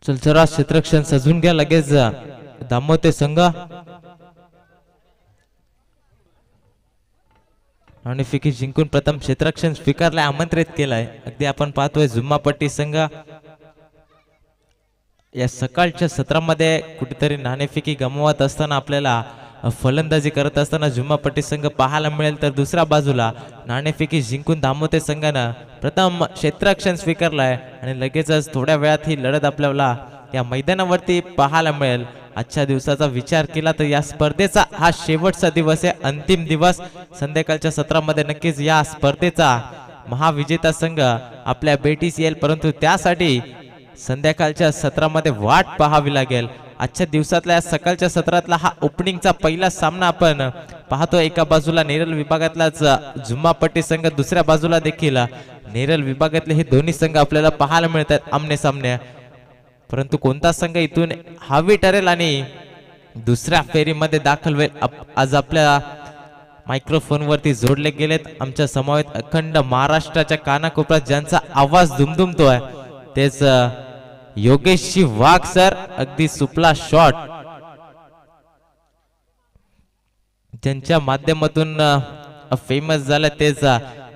चलचरा क्षेत्रक्षण सजून घ्या लगेच दामोते संघ आणि फिकी जिंकून प्रथम क्षेत्रक्षण स्वीकारला आमंत्रित केलाय. अगदी आपण पाहतोय जुम्मापट्टी संघ या सकाळच्या सत्रामध्ये कुठेतरी नाणेफेकी गमवत असताना आपल्याला फलंदाजी करत असताना जुम्मापट्टी संघ पाहायला मिळेल, तर दुसऱ्या बाजूला नाणेफेकी जिंकून दामोते संघानं प्रथम क्षेत्ररक्षण स्वीकारलाय आणि लगेचच थोड्या वेळात ही लढत आपल्याला या मैदानावरती पाहायला मिळेल. आजच्या दिवसाचा विचार केला तर या स्पर्धेचा हा शेवटचा दिवस आहे, अंतिम दिवस. संध्याकाळच्या सत्रामध्ये नक्कीच या स्पर्धेचा महाविजेता संघ आपल्या भेटीस येईल, परंतु त्यासाठी संध्याकाळच्या सत्रामध्ये वाट पाहावी लागेल. आजच्या दिवसातल्या सकाळच्या सत्रातला हा ओपनिंगचा पहिला सामना आपण पाहतो. एका बाजूला नेरल विभागातलाच जुम्मापट्टी संघ, दुसऱ्या बाजूला देखील नेरल विभागातले हे दोन्ही संघ आपल्याला पाहायला मिळतात आमने सामने. परंतु कोणता संघ इथून हवी ठरेल आणि दुसऱ्या फेरीमध्ये दाखल होईल, आज आपल्या मायक्रोफोन वरती जोडले गेलेत आमच्या समवेत अखंड महाराष्ट्राच्या कानाकोपऱ्यात ज्यांचा आवाज दुमदुमतोय तेच योगेशजी वाघ सर. अगदी सुपला शॉट ज्यांच्या माध्यमातून फेमस झालं तेच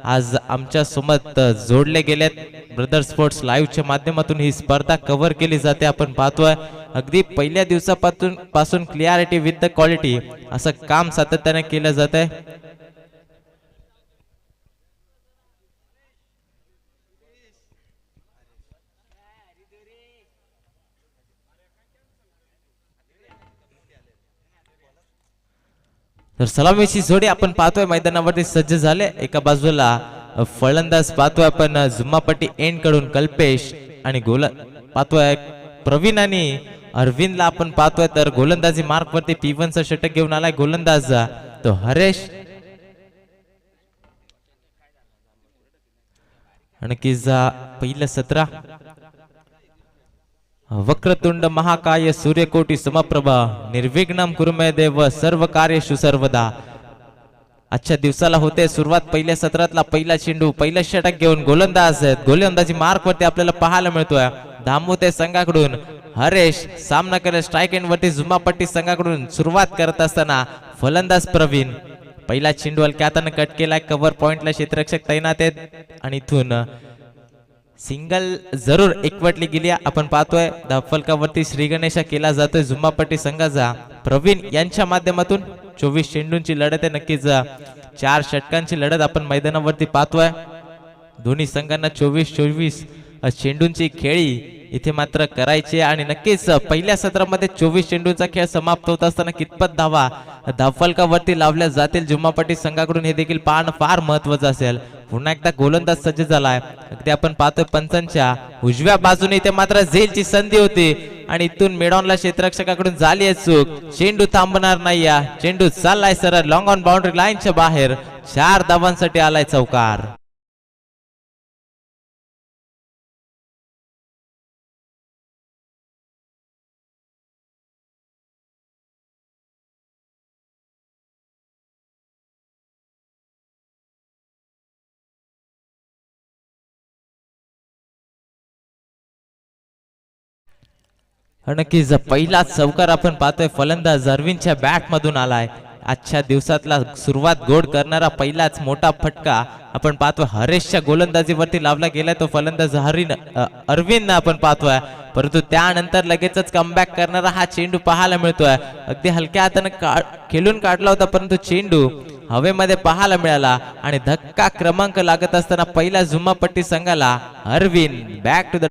आज आमच्या सोबत जोडले गेलेत. ब्रदर स्पोर्ट्स लाईव्हच्या माध्यमातून ही स्पर्धा कव्हर केली जाते. आपण पाहतोय अगदी पहिल्या दिवसापासून क्लिअरिटी विथ द क्वालिटी असं काम सातत्याने केलं जात आहे. तर सलामीची जोडी आपण पाहतोय मैदानावरती सज्ज झाले. एका बाजूला फलंदाज पाहतोय आपण जुम्मापट्टी एंड कडून कल्पेश आणि पाहतोय प्रवीण आणि अरविंदला आपण पाहतोय. तर गोलंदाजी मार्क वरती P1 चा षटक घेऊन आलाय गोलंदाज तो हरेश. आणखीच पहिलं 17 वक्रतुंड महाकाय सूर्यकोटी समप्रभा निर्विघ्नम कुरुमे देव सर्व कार्येषु सर्वदा. आजच्या दिवसाला होते सुरुवात. पहिल्या सत्रातला पहिला चेंडू पहिलं षटक घेऊन गोलंदाजी मार्क वरती आपल्याला पाहायला मिळतोय दामोते संघाकडून हरेश. सामना करत स्ट्राइक एंड वरती जुम्मापट्टी संघाकडून सुरुवात करत असताना फलंदाज प्रवीण. पहिला चेंडू हलक्या हाताने कट केलाय. कव्हर पॉइंटला क्षेत्ररक्षक तैनात आहेत आणि इथून सिंगल जरूर एकवटली गेली. आपण पाहतोय फलकावरती श्री गणेशा केला जातोय जुम्मापट्टी संघाचा प्रवीण यांच्या माध्यमातून. 24 चेंडूंची लढत आहे. नक्कीच 4 षटकांची लढत आपण मैदानावरती पाहतोय. दोन्ही संघांना 24-24 चेंडूंची खेळी इथे मात्र करायची आणि नक्कीच पहिल्या सत्रामध्ये 24 चेंडूंचा खेळ समाप्त होत असताना कितपत धावा धावफलकावरती लावल्या जातील जुम्मापट्टी संघाकडून हे देखील पाहणं फार महत्वाचं असेल. पुन्हा एकदा गोलंदाज सज्ज झालाय. अगदी आपण पाहतोय पंचांच्या उजव्या बाजूने इथे मात्र झेलची संधी होती आणि इथून मेडॉनला क्षेत्ररक्षकाकडून झाली आहे चूक. चेंडू थांबणार नाही. चेंडू चाललाय सरळ लॉंग ऑन बाउंड्री लाईनच्या बाहेर. 4 धावांसाठी आलाय चौकार. नक्कीच पहिला चौकार आपण पाहतोय फलंदाज अरविंदच्या बॅट मधून आलाय. आजच्या दिवसातला सुरुवात गोड करणारा पहिलाच मोठा फटका आपण पाहतोय हरेशच्या गोलंदाजीवरती लावला गेलाय. तो फलंदाज अरविंद आपण पाहतोय, परंतु त्यानंतर लगेचच कमबॅक करणारा हा चेंडू पाहायला मिळतोय. अगदी हलक्या हाताने खेळून काढला होता, परंतु चेंडू हवेमध्ये पाहायला मिळाला आणि धक्का क्रमांक लागत असताना पहिला जुम्मापट्टी संघाला अरविंद बॅक टू द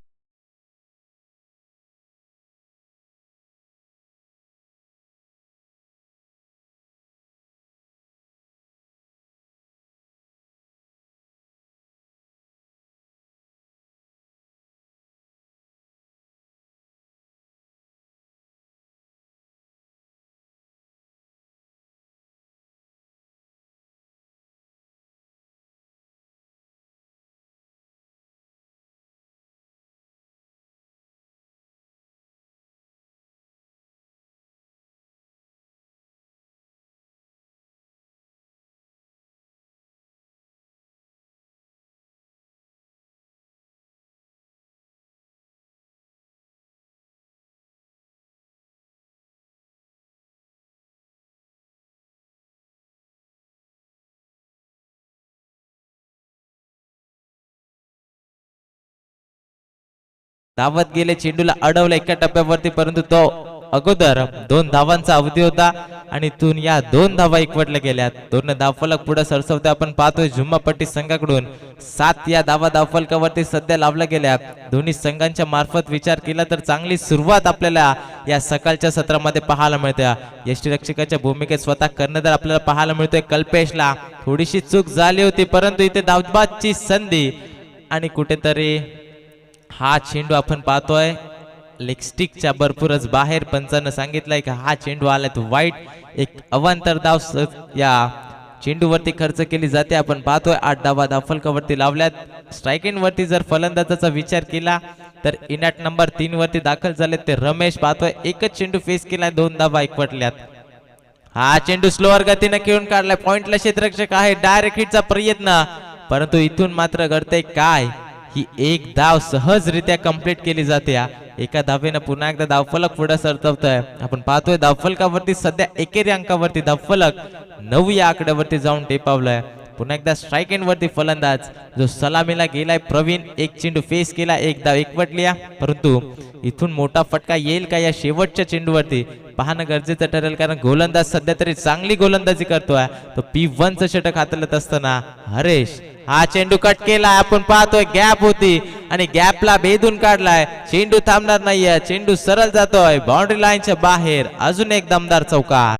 धावत गेले, चेंडूला अडवलं एका टप्प्यावरती, परंतु तो अगोदर 2 धावांचा अवधी होता आणि इथून या 2 धावा एकवटल्या गेल्यात. 2 धावफलक पुढे सरसवते आपण पाहतोय झुम्मापट्टी संघाकडून 7 या धावा धावफलकावरती सध्या लावल्या गेल्या. दोन्ही संघांच्या मार्फत विचार केला तर चांगली सुरुवात आपल्याला या सकाळच्या सत्रामध्ये पाहायला मिळते. यष्टीरक्षकाच्या भूमिकेत स्वतः कर्णधार आपल्याला पाहायला मिळतोय. कल्पेशला थोडीशी चूक झाली होती, परंतु इथे धावबादची संधी आणि कुठेतरी हा चेंडू आपण पाहतोय लेगस्टिकच्या भरपूरच बाहेर. पंचानं सांगितलंय की हा चेंडू आलाय तो वाईट. एक अवांतर धाव या चेंडूवरती खर्च केली जाते. आपण पाहतोय 8 धावा धावफलकावरती लावल्यात. स्ट्रायकिंग वरती जर फलंदाजाचा विचार केला तर इनॅट नंबर 3 वरती दाखल झाले ते रमेश. पाहतोय एकच चेंडू फेस केलाय, 2 धावा एकवटल्यात. हा चेंडू स्लोअर गतीने खेळून काढलाय. पॉइंटला क्षेत्ररक्षक आहे, डायरेक्ट हिटचा प्रयत्न, परंतु इथून मात्र घडतंय काय, ही एक धाव सहजरित्या कंप्लीट केली जाते. एका धावेनं पुन्हा एकदा धावफलक पुढे सरकवतोय. आपण पाहतोय धावफलकावरती सध्या एकेरी अंकावरती धावफलक 9 या आकड्यावरती जाऊन टेपावलाय. पुन्हा एकदा स्ट्राइक एंड वरती फलंदाज जो सलामीला गेलाय प्रवीण. एक चेंडू फेस केला, एक धाव एकवटली, परंतु इथून मोठा फटका येईल का या शेवटच्या चेंडूवरती पाहणं गरजेचं ठरेल, कारण गोलंदाज सध्या तरी चांगली गोलंदाजी करतोय. तो P1चं षटक हाताळत असताना हरेश हा चेंडू कट केला. आपण पाहतोय गॅप होती आणि गॅपला भेदून काढलाय. चेंडू थांबणार नाहीये, चेंडू सरळ जातोय बाउंड्री लाईनच्या बाहेर. अजून एक दमदार चौकार.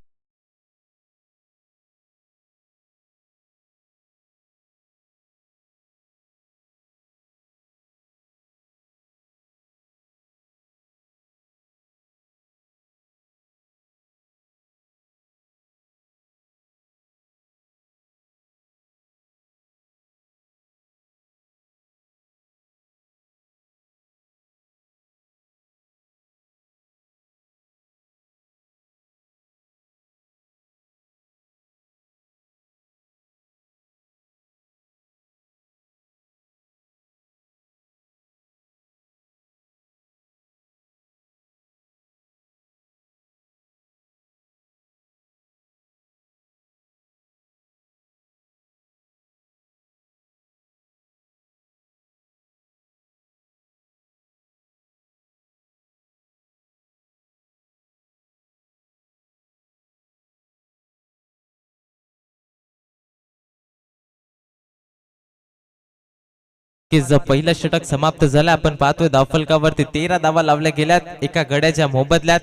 पहिलं षटक समाप्त झालं. आपण पाहतोय धावफलकावरती 13 धावा लावल्या गेल्यात एका गड्याच्या मोबदल्यात.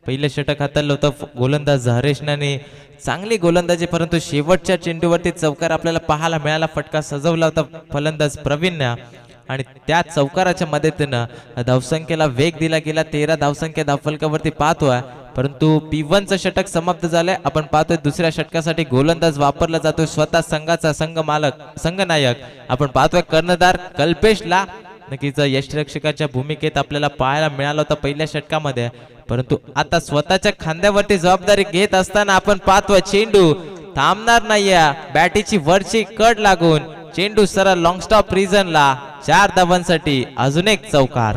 पहिलं षटक हाताळलं होतं गोलंदाज हरेशने, चांगली गोलंदाजी, परंतु शेवटच्या चेंडूवरती चौकार आपल्याला पाहायला मिळाला. फटका सजवला होता फलंदाज प्रवीणने आणि त्या चौकाराच्या मदतीनं धावसंख्येला वेग दिला गेला. 13 धावसंख्या धावफलकावरती पाहतोय, परंतु P1चं षटक समाप्त झालंय. आपण पाहतोय दुसऱ्या षटकासाठी गोलंदाज वापरला जातोय स्वतः संघाचा संघनायक. आपण पाहतोय कर्णधार कल्पेशला. नक्कीच यष्टीरक्षकाच्या भूमिकेत आपल्याला पाहायला मिळाला होता पहिल्या षटकामध्ये, परंतु आता स्वतःच्या खांद्यावरती जबाबदारी घेत असताना आपण पाहतोय चेंडू थांबणार नाहीये. बॅटीची वरची कड लागून चेंडू सरळ लॉंग स्टॉप रिजनला. 4 धावांसाठी अजून एक चौकार.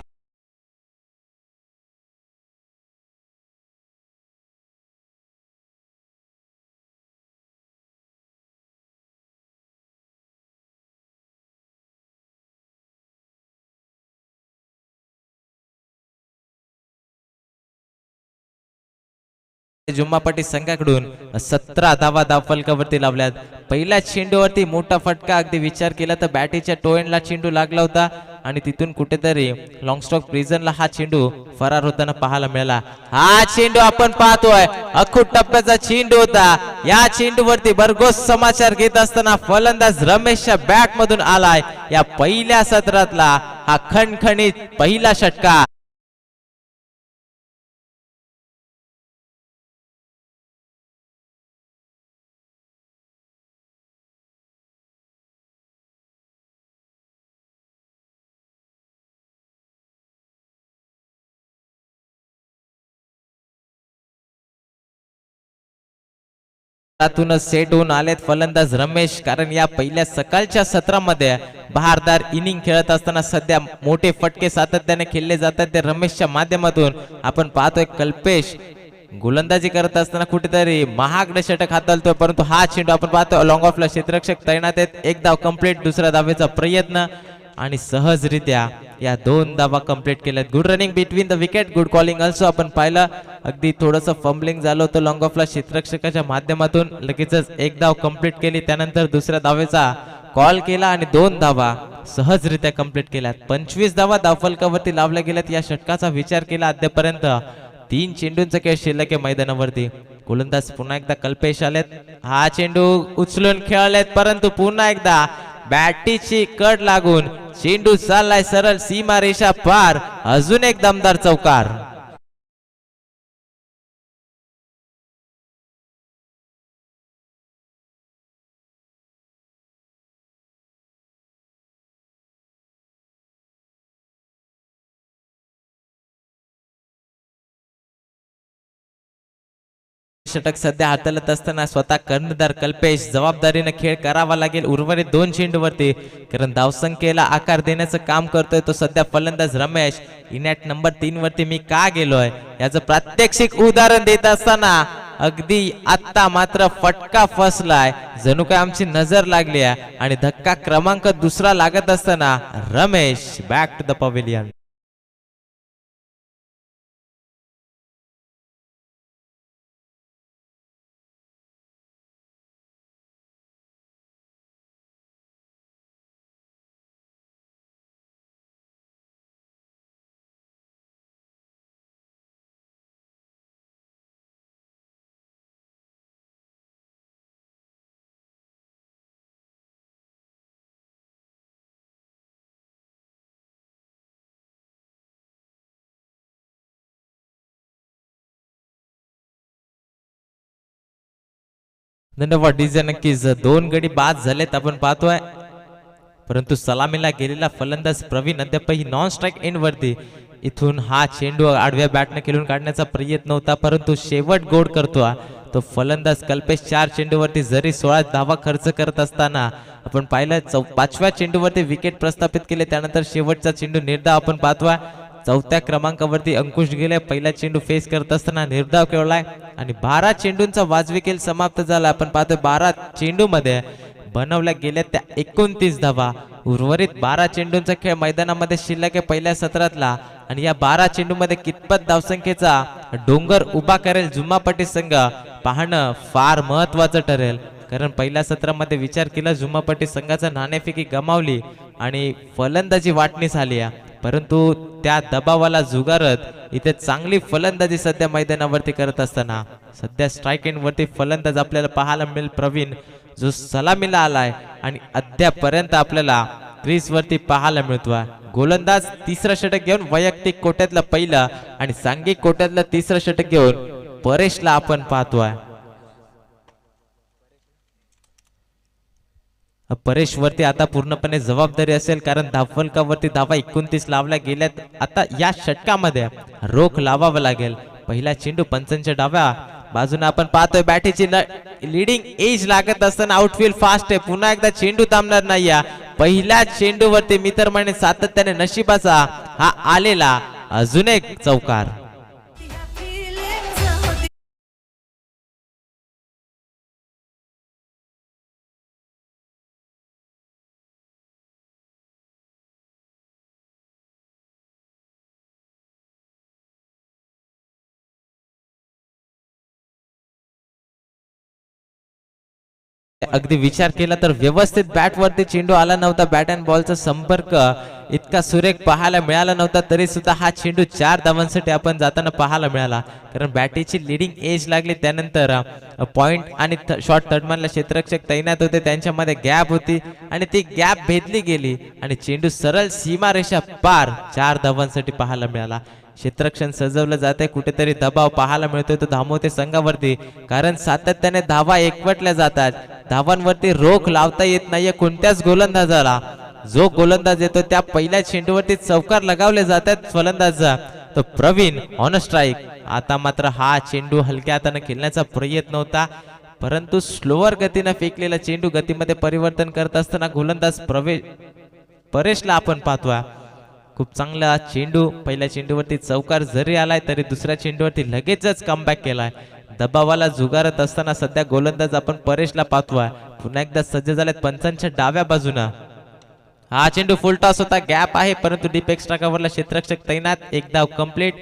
जुम्मापट्टी संघाकडून 17 धावा धावफलकावरती लावल्यात. पहिल्या चेंडूवरती मोठा फटका, अगदी विचार केला तर बॅटीच्या टोएंडला चेंडू लागला होता आणि तिथून कुठेतरी लॉंग स्टॉक प्रिझनला हा चेंडू फरार होताना पाहायला मिळाला. हा चेंडू आपण पाहतोय अखूट टप्प्याचा चेंडू होता. या चेंडूवरती भरघोस समाचार घेत असताना फलंदाज रमेशच्या बॅट मधून आलाय. या पहिल्या सत्रातला हा खणखणीत पहिला षटकार. त्यातूनच सेट होऊन आलेत फलंदाज रमेश, कारण या पहिल्या सकाळच्या सत्रामध्ये बहारदार इनिंग खेळत असताना सध्या मोठे फटके सातत्याने खेळले जातात ते रमेशच्या माध्यमातून. आपण पाहतोय कल्पेश गोलंदाजी करत असताना कुठेतरी महागड षटक हाताळतोय, परंतु हा चेंडू आपण पाहतोय लॉंग ऑफला क्षेत्ररक्षक तैनात आहेत. एक धाव कंप्लीट, दुसऱ्या धावेचा प्रयत्न आणि सहजरित्या या 2 धावा कंप्लीट केल्यात. Good running between the wicket, good calling also. आपण पाहिलं अगदी थोडंसं फंबलिंग झालं होतं लॉंग ऑफला क्षेत्ररक्षकाच्या माध्यमातून. लगेचच एक धाव कंप्लीट केली, त्यानंतर दुसऱ्या धावेचा कॉल केला आणि 2 धावा सहजरित्या कंप्लीट केल्यात. 25 धावा धावफलकावरती लावल्या गेल्यात. या षटकाचा विचार केला अद्यापर्यंत 3 चेंडूंचा खेळ शिल्लक आहे मैदानावरती. गोलंदाज पुन्हा एकदा कल्पेश आलेत. हा चेंडू उचलून खेळलेत, परंतु पुन्हा एकदा बॅटीची कड लागून चेंडू चाललाय सरळ सीमा रेषा पार. अजून एक दमदार चौकार. षटक सध्या हाताळत असताना स्वतः कर्णधार कल्पेश जबाबदारीने खेळ करावा लागेल उर्वरित 2 चेंडूवरती, कारण धावसंख्येला आकार देण्याचं काम करतोय तो सध्या फलंदाज रमेश. इनॅट नंबर 3 वरती मी का गेलोय याचं प्रात्यक्षिक उदाहरण देत असताना अगदी आत्ता मात्र फटका फसलाय. जणू काय आमची नजर लागली आहे आणि धक्का क्रमांक 2 लागत असताना Ramesh back to the pavilion. धन्यवाद डीजे. नक्कीच 2 गडी बाद झालेत आपण पाहतोय, परंतु सलामीला गेलेला फलंदाज प्रवीण अद्यापही नॉन स्ट्राइक एंड वरती. इथून हा चेंडू आडव्या बॅटने खेळून काढण्याचा प्रयत्न होता, परंतु शेवट गोड करतो तो फलंदाज कल्पेश. 4 चेंडूवरती जरी 16 धावा खर्च करत असताना आपण पाहिलं 5व्या चेंडूवरती विकेट प्रस्थापित केले. त्यानंतर शेवटचा चेंडू निर्धाव आपण पाहतोय. 4थ्या क्रमांकावरती अंकुश गेले. पहिला चेंडू फेस करत असताना निर्धाव खेळलाय आणि 12 चेंडूंचा वाजवी खेळ समाप्त झाला. आपण पाहतोय 12 चेंडू मध्ये बनवल्या गेल्या त्या 29 धावा. उर्वरित 12 चेंडूंचा खेळ मैदानामध्ये शिल्लक आहे पहिल्या सत्रातला आणि या 12 चेंडू मध्ये कितपत धावसंख्येचा डोंगर उभा करेल जुम्मापट्टी संघ पाहणं फार महत्वाचं ठरेल. कारण पहिल्या सत्रामध्ये विचार केला जुम्मापट्टी संघाचा नाणेफेकी गमावली आणि फलंदाजी वाटणी झाली आहे, परंतु त्या दबावाला झुगारत इथे चांगली फलंदाजी सध्या मैदानावरती करत असताना सध्या स्ट्राइक एंड वरती फलंदाज आपल्याला पाहायला मिळेल प्रवीण, जो सलामीला आलाय आणि अद्यापर्यंत आपल्याला क्रीज वरती पाहायला मिळतोय. गोलंदाज 3रं षटक घेऊन वैयक्तिक कोट्यातलं पहिलं आणि सांघिक कोट्यातलं 3रं षटक घेऊन परेशला आपण पाहतोय. परेश वरती आता पूर्णपणे जबाबदारी असेल, कारण धावफलकावरती धावा 29 लावल्या गेल्यात. आता या षटकामध्ये रोख लावावं लागेल. पहिला चेंडू पंचांच्या डाव्या बाजूने आपण पाहतोय बॅटीची लीडिंग एज लागत असताना आउटफील्ड फास्ट आहे. पुन्हा एकदा चेंडू थांबणार नाही. पहिल्या चेंडूवरती मी तर म्हणे सातत्याने नशिबाचा हा आलेला अजून एक चौकार. अगदी विचार केला तर व्यवस्थित बॅट वरती चेंडू आला नव्हता. बॅट अँड बॉलचा संपर्क इतका सुरेख पाहायला मिळाला नव्हता, तरी सुद्धा हा चेंडू 4 धावांसाठी आपण जाताना पाहायला मिळाला. कारण बॅटीची लीडिंग एज लागली, त्यानंतर पॉइंट आणि शॉर्ट थर्डमॅनला क्षेत्ररक्षक तैनात होते, त्यांच्यामध्ये गॅप होती आणि ती गॅप भेदली गेली आणि चेंडू सरळ सीमारेषा पार 4 धावांसाठी पाहायला मिळाला. क्षेत्ररक्षण सजवलं जाते, कुठेतरी दबाव पाहायला मिळतोय तो धामोते संघावरती, कारण सातत्याने धावा एकवटल्या जातात. धावांवरती रोख लावता येत नाहीये कोणत्याच गोलंदाजाला. जो गोलंदाज येतो त्या पहिल्या चेंडूवरती चौकार लगावले जातात फलंदाजा. तो प्रवीण ऑन स्ट्राइक. आता मात्र हा चेंडू हलक्या हाताने खेळण्याचा प्रयत्न होता, परंतु स्लोअर गतीने फेकलेला चेंडू गतीमध्ये परिवर्तन करत असताना गोलंदाज परेशला आपण पाहतोय. खूप चांगला चेंडू, पहिल्या चेंडूवरती चौकार जरी आलाय तरी दुसऱ्या चेंडूवरती लगेचच कमबॅक केलाय. दबावाला झुगारत असताना सध्या गोलंदाज आपण परेशला पाहतोय. पुन्हा एकदा सज्ज झालेत पंचांच्या डाव्या बाजूला हा चेंडू फुलटॉस होता, गॅप आहे परंतु डीप एक्स्ट्रा कव्हरला क्षेत्ररक्षक तैनात. एक धाव कंप्लीट.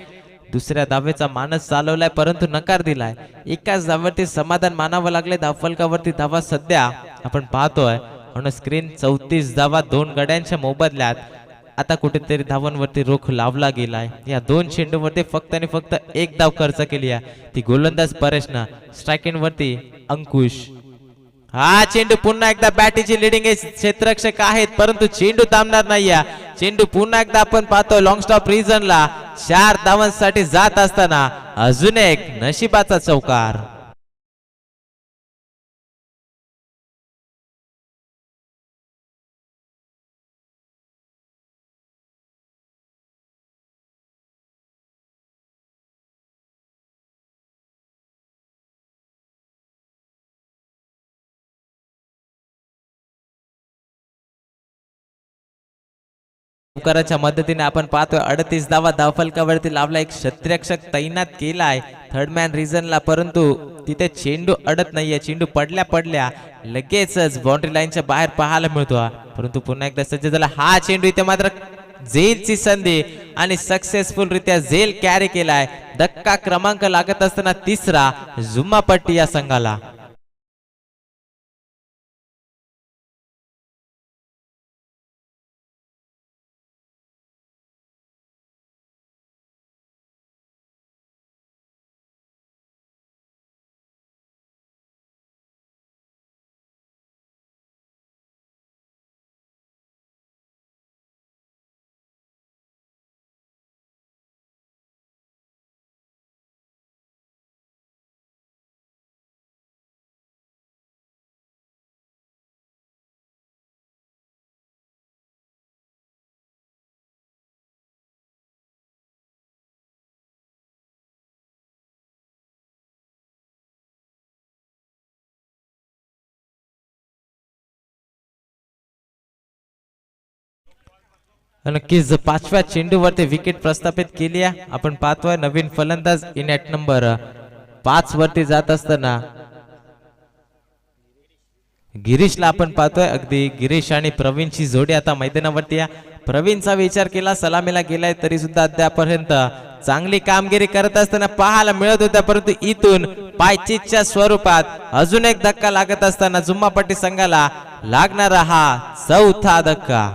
दुसऱ्या धावेचा मानस चालवलाय परंतु नकार दिलाय. एकाच धावेवरती समाधान मानावं लागले. धावफलकावरती धावा सध्या आपण पाहतोय ऑन स्क्रीन 34 धावा दोन गड्यांच्या मोबदल्यात. आता कुठेतरी धावांवरती रोख लावला गेलाय. या दोन चेंडूवरती फक्त आणि फक्त एक धाव खर्च केली आहे, ती गोलंदाज परेशनं. स्ट्रायकिंग वरती अंकुश. हा चेंडू पुन्हा एकदा बॅटीची लिडिंग क्षेत्ररक्षक आहेत परंतु चेंडू थांबणार नाहीये. चेंडू पुन्हा एकदा आपण पाहतो लॉंग स्टॉप रिजनला 4 धावांसाठी जात असताना अजून एक नशिबाचा चौकार. चौकाराच्या मदतीने आपण पाहतोय 38 धावा धावफलकावरती लावला. एक क्षेत्ररक्षक तैनात केलाय थर्ड मॅन रिजनला परंतु तिथे चेंडू अडत नाहीये. चेंडू पडल्या पडल्या लगेचच बाउंड्री लाईनच्या बाहेर पाहायला मिळतो परंतु पुन्हा एकदा सज्ज झाला. हा चेंडू इथे मात्र झेलची संधी आणि सक्सेसफुल रित्या झेल कॅरी केलाय. धक्का क्रमांक लागत असताना तिसरा जुम्मापट्टी या संघाला. नक्कीच पाचव्या चेंडूवरती विकेट प्रस्थापित केली आहे. आपण पाहतोय नवीन फलंदाज इन ॲट नंबर 5 वरती जात असताना गिरीशला आपण पाहतोय. अगदी गिरीश आणि प्रवीणची जोडी आता मैदानावरती आहे. प्रवीणचा विचार केला सलामीला गेलाय तरी सुद्धा अद्यापर्यंत चांगली कामगिरी करत असताना पाहायला मिळत होत्या परंतु इथून पायचीच्या स्वरूपात अजून एक धक्का लागत असताना जुम्मापट्टी संघाला लागणारा हा चौथा धक्का.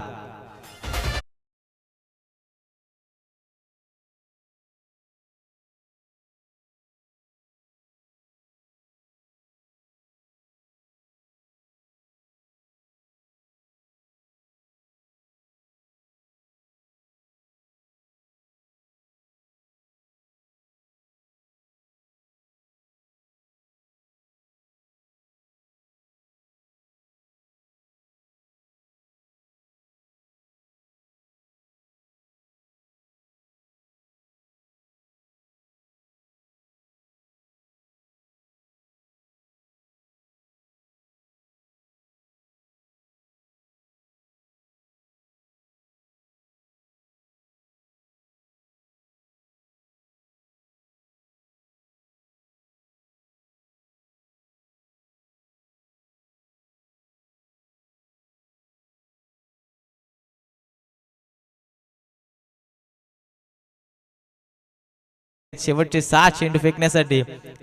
शेवटचे 6 चेंडू फेकण्यासाठी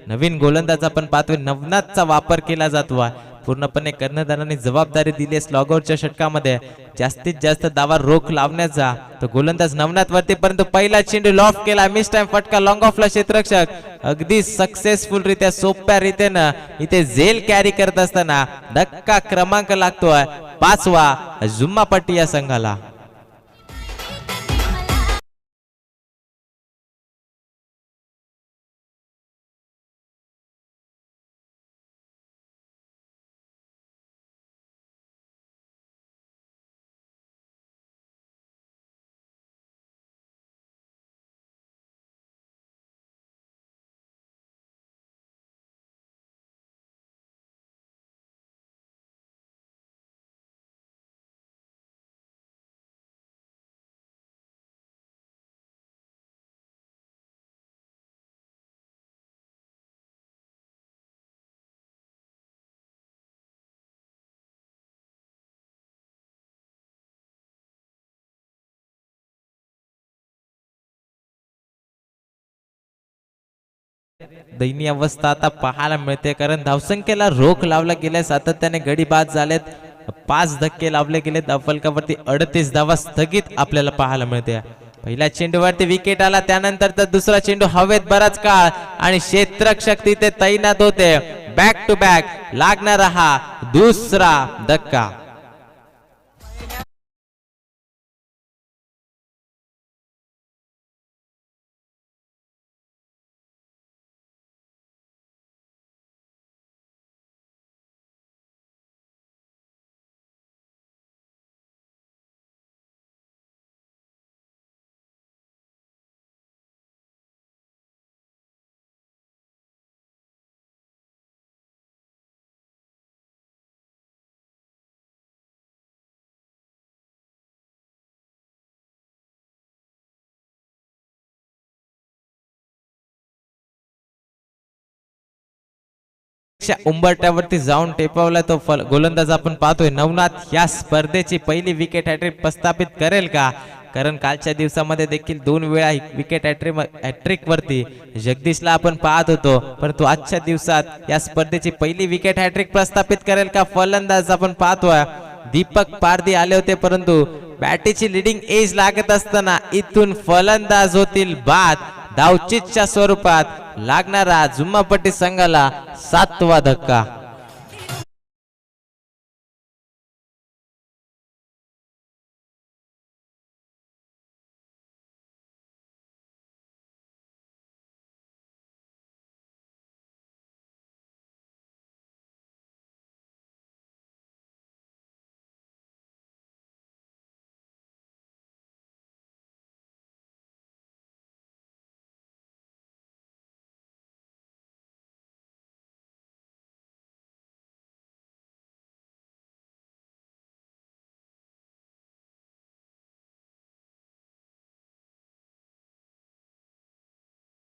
नवीन गोलंदाज आपण पाहतोय नवनाथचा वापर केला जातो. पूर्णपणे कर्णधारांनी जबाबदारी दिली आहे स्लॉगआउटच्या षटकामध्ये जास्तीत जास्त धावा रोख लावण्याचा. तो गोलंदाज नवनाथ वरती परंतु पहिला चेंडू लॉफ केला. मिस टाइम फटका लॉंग ऑफला क्षेत्ररक्षक अगदी सक्सेसफुल रित्या सोप्या रीतीने इथे झेल कॅरी करत असताना धक्का क्रमांक लागतोय 5वा जुम्मापट्टी या संघाला. दयनीय अवस्था आता पाहायला मिळते, कारण धावसंख्येला रोख लावला गेलाय, सातत्याने गडी बाद झालेत, 5 धक्के लावले गेले, धावफलकावरती 38 धावा स्थगित आपल्याला पाहायला मिळते. पहिल्या चेंडूवरती विकेट आला, त्यानंतर तर दुसरा चेंडू हवेत बराच काळ आणि क्षेत्ररक्षक तिथे तैनात होते. बॅक टू बॅक लागणारा हा दुसरा धक्का. उंबरट्यावरती जाऊन टेपावला तो गोलंदाज आपण पाहतोय. नवनाथ या स्पर्धेची पहिली विकेट हॅट्रिक प्रस्थापित करेल का? कारण कालच्या दिवसामध्ये देखील 2 वेळा विकेट हॅट्रिक वरती जगदीशला आपण पाहत होतो, परंतु आजच्या दिवसात या स्पर्धेची पहिली विकेट हॅट्रिक प्रस्थापित करेल का? फलंदाज आपण पाहतोय दीपक पारदी आले होते, परंतु बॅटीची लीडिंग एज लागत असताना इथून फलंदाज होतील बाद. धावचीतच्या स्वरूपात लागणारा जुम्मापट्टी संघाला 7वा धक्का.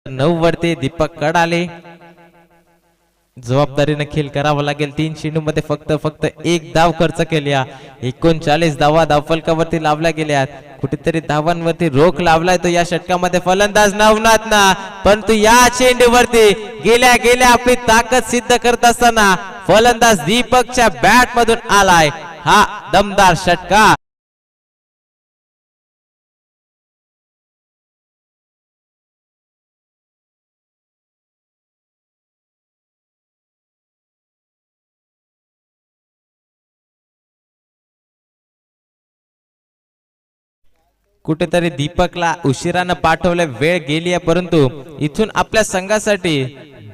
नऊ वरती दीपक कड आले, जबाबदारीने खेळ करावा लागेल. 3 चेंडू मध्ये फक्त 1 धाव खर्च केल्या. 39 धावा धावफलकावरती लावल्या गेल्या. कुठेतरी धावांवरती रोख लावलाय तो या षटकामध्ये फलंदाज नवनाथ ना, परंतु या चेंडूवरती गेल्या गेल्या आपली ताकद सिद्ध करत असताना फलंदाज दीपकच्या बॅट मधून आलाय हा दमदार षटकार. कुठेतरी दीपकला उशिरानं पाठवलं, वेळ गेली आहे, परंतु इथून आपल्या संघासाठी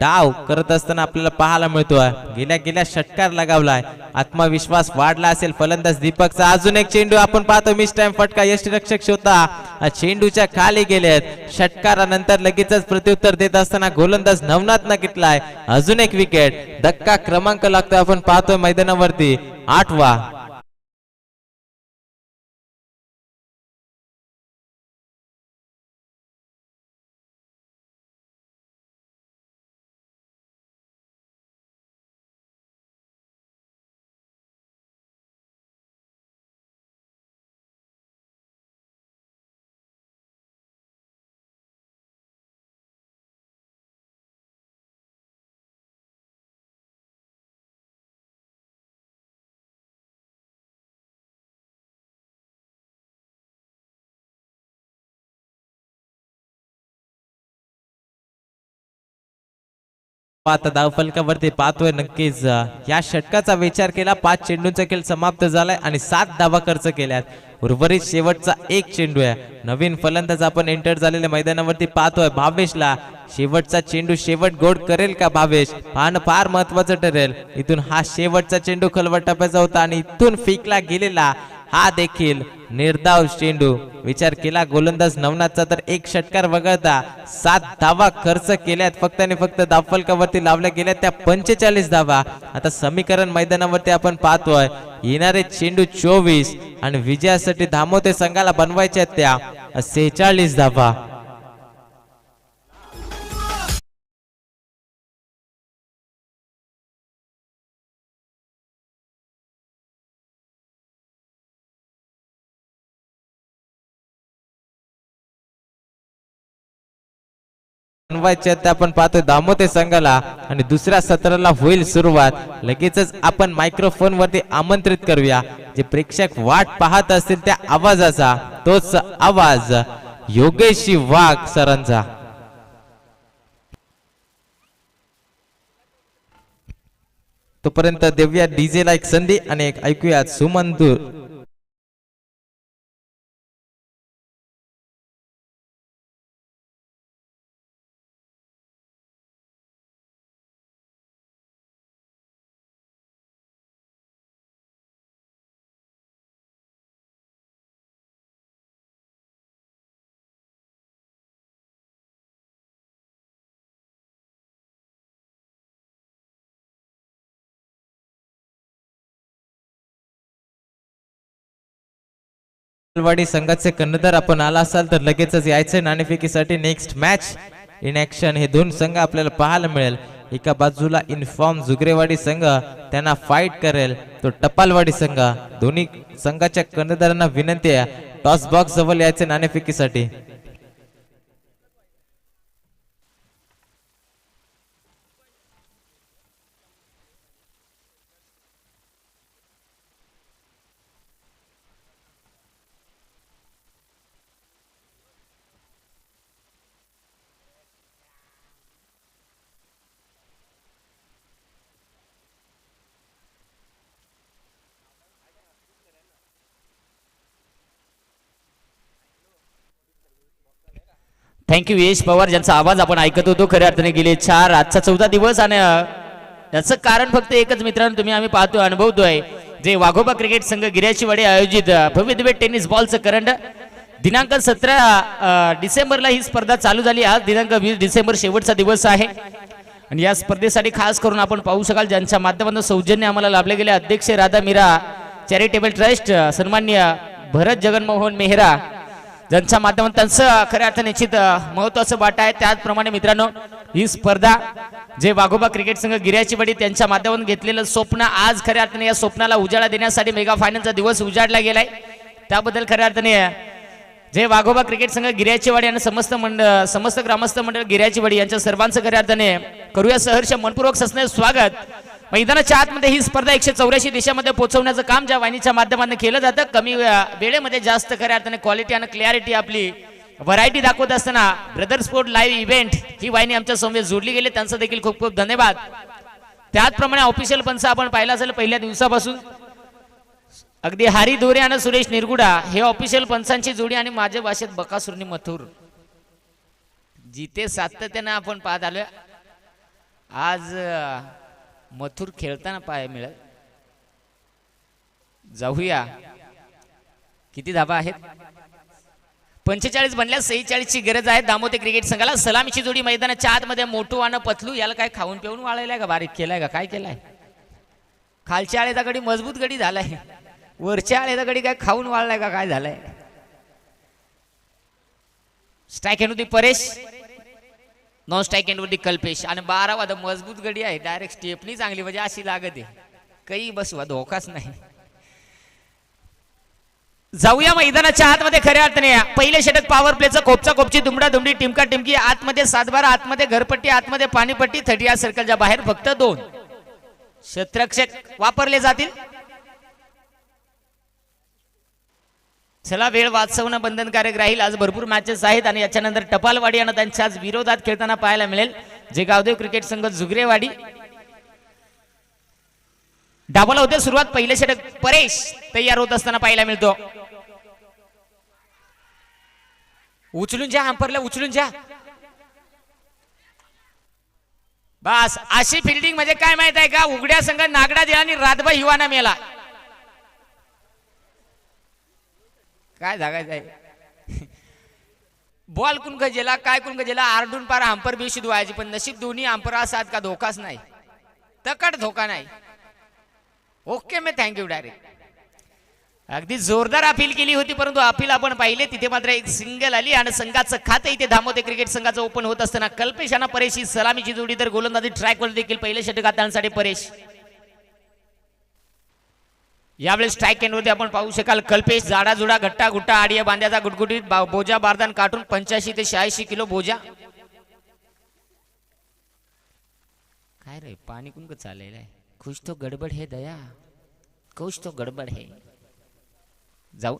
डाव करत असताना आपल्याला पाहायला मिळतोय. गेल्या गेल्या षटकार लगावलाय, आत्मविश्वास वाढला असेल फलंदाज दीपकचा. अजून एक चेंडू आपण पाहतो, मिस टाइम फटका, यष्टीरक्षक शोधा चेंडूच्या खाली गेलेत. षटकारानंतर लगेचच प्रत्युत्तर देत असताना गोलंदाज नवनाथनं घेतलाय अजून एक विकेट. धक्का क्रमांक लागतोय, आपण पाहतोय मैदानावरती 8वा. आता धावफलकावरती पाहतोय नक्कीच या षटकाचा विचार केला. 5 चेंडूंचा खेळ समाप्त झालाय आणि 7 धावा खर्च केल्यात. उर्वरित शेवटचा 1 चेंडू आहे. नवीन फलंदाज आपण एंटर झालेल्या मैदानावरती पाहतोय भावेशला. शेवटचा चेंडू शेवट गोड करेल का भावेश, पाहणं फार महत्वाचं ठरेल. इथून हा शेवटचा चेंडू खलवट टप्प्याचा होता आणि इथून फेकला गेलेला हा देखील निर्धाव चेंडू. विचार केला गोलंदाज नवनाथचा तर 1 षटकार वगळता 7 धावा खर्च केल्यात. फक्त आणि फक्त धावफलकावरती लावल्या गेल्या त्या 45 धावा. आता समीकरण मैदानावरती आपण पाहतोय येणारे चेंडू 24 आणि विजयासाठी धामोते संघाला बनवायच्या त्या 46 धावा. बनवायचे ते आपण पाहतोय दामोते संघाला आणि दुसऱ्या सत्राला होईल सुरुवात। लगेचच आपण मायक्रोफोन वरती आमंत्रित करूया जे प्रेक्षक वाट पाहत असतील त्या आवाजाचा, तोच आवाज योगेश वाघ सरांचा। तोपर्यंत देऊया डीजे ला एक संधी आणि एक ऐकूया सुमन दूर। वाडी संघाचे कर्णधार आपण आला असाल तर लगेचच यायचे नाणेफेकीसाठी। नेक्स्ट मॅच इन ऍक्शन हे दोन संघ आपल्याला पाहायला मिळेल। एका बाजूला इन्फॉर्म जुगरेवाडी संघ त्यांना फाईट करेल, तो टपालवाडी संघ। दोन्ही संघाच्या कर्णधारांना विनंती आहे टॉस बॉक्स जवळ यायचे नाणेफेकीसाठी। थँक्यू यश पवार ज्यांचा आवाज आपण ऐकत होतो। खऱ्या अर्थाने गेले 4 आजचा 14 दिवस आणि याचं कारण फक्त एकच मित्रांनो, तुम्ही आम्ही पाहतोय अनुभवतोय जे वाघोबा क्रिकेट संघ गिर्याची वाडी आयोजित भव्य दिव्य टेनिस बॉलचं करंट दिनांक 17 डिसेंबरला ही स्पर्धा चालू झाली। आज दिनांक 20 डिसेंबर शेवटचा दिवस आहे आणि या स्पर्धेसाठी खास करून आपण पाहू शकाल ज्यांच्या माध्यमातून सौजन्य आम्हाला लाभले गेले अध्यक्ष राधा मीरा चॅरिटेबल ट्रस्ट, सन्माननीय भरत जगनमोहन मेहरा ज्यांच्या माध्यमातून त्यांचं खऱ्या अर्थाने निश्चित महत्त्वाचं वाटा आहे। त्याचप्रमाणे मित्रांनो ही स्पर्धा जे वाघोबा क्रिकेट संघ गिर्याची वाडी त्यांच्या माध्यमातून घेतलेलं स्वप्न आज खऱ्या अर्थाने या स्वप्नाला उजाळा देण्यासाठी मेगा फायनलचा दिवस उजाडला गेलाय। त्याबद्दल खऱ्या अर्थाने जे वाघोबा क्रिकेट संघ गिर्याची वाडी आणि समस्त ग्रामस्थ मंडळ गिर्याची वाडी यांच्या सर्वांचं खऱ्या अर्थाने करूया सहर्ष मनपूर्वक सस्ने स्वागत। मैदानाच्या आतमध्ये ही स्पर्धा 184 देशामध्ये पोहोचवण्याचं काम ज्या वाहिनीच्या माध्यमातून केलं जातं, कमी वेळेमध्ये जास्त खऱ्या अर्थाने क्वालिटी आणि क्लॅरिटी आपली व्हरायटी दाखवत असताना ब्रदर स्पोर्ट लाईव्ह इव्हेंट ही वाहिनी आमच्या समवेत जोडली गेली, त्यांचं देखील खूप खूप धन्यवाद। त्याचप्रमाणे ऑफिशियल पंच आपण पाहिला असेल पहिल्या दिवसापासून अगदी हारी दोरे आणि सुरेश निरगुडा हे ऑफिशियल पंचांची जोडी आणि माझ्या भाषेत बकासुरनी मथुर जिथे सातत्याने आपण पाहत आलोय। आज मथुर खेळताना पाहाय मिळेल। जाऊया किती धाबा आहेत, 45 बनल्या, 46 ची गरज आहे दामोते क्रिकेट संघाला। सलामीची जोडी मैदानाच्या आतमध्ये मोठू आणि पतलू, याला काय खाऊन पिऊन वाळायलाय का बारीक केलाय का काय केलाय? खालच्या आळेचा गडी मजबूत गडी झालाय, वरच्या आळेचा गडी काय खाऊन वाळलाय का काय झालंय? स्ट्राइक एंड होती परेश, नॉन स्ट्राइक एंड वरती कल्पेश आणि 12 वाद मजबूत गडी आहे। डायरेक्ट स्टेपनी चांगली म्हणजे अशी लागत आहे, काही बसवा धोकाच नाही। जाऊया मैदानाच्या आतमध्ये खऱ्या अर्थाने पहिले षटक पॉवर प्लेचं कोपचा कोपची दुमडा दुमडी टिमका टिमकी आतमध्ये 7-12 आतमध्ये घरपट्टी आतमध्ये पाणीपट्टी 30 सर्कलच्या बाहेर फक्त 2 क्षेत्ररक्षक वापरले जातील। चला वेळ वाचवणं बंधनकारक राहील, आज भरपूर मॅचेस आहेत आणि याच्यानंतर टपालवाडी आणि त्यांच्याच विरोधात खेळताना पाहायला मिळेल जे गावदेव क्रिकेट संघ जुगरेवाडी। डाबला होते सुरुवात, पहिले षटक परेश तयार होत असताना पाहायला मिळतो। उचलून जा हंपरला, उचलून जा बस। अशी फिल्डिंग म्हणजे काय माहित आहे का, उघड्या संघ नागडा दिला आणि रातभर हिवाना मेला, काय जागायचं बॉल कुण गजेला काय कुण गजेला आरडून पार हंपर बेशुद्ध व्हायची, पण नशीब दोन्ही हंपर असतात का धोकाच नाही, तकट धोका नाही। ओके मी थँक्यू डायरेक्ट अगदी जोरदार अपील केली होती, परंतु अपील आपण पाहिले तिथे मात्र एक सिंगल आली आणि संघाचं खातं इथे दामोते क्रिकेट संघाचं ओपन होत असताना कल्पेश आणि परेश ही सलामीची जोडी तर गोलंदाजी ट्रॅकवर देखील पहिले षटक हाताळण्यासाठी परेश। यावेळेस स्ट्राइक एंडवरती आपण पाहू शकाल कल्पेश जाडा जुडा गट्टा गुट्टा आडिया बांध्याचा गुटगुटीत बोजा बारदान काटून 85 ते 86 किलो बोजा। काय रे पाणी कुंक चाललेलं आहे. कुछ तो गडबड है दया, कुछ तो गडबड है. जाऊ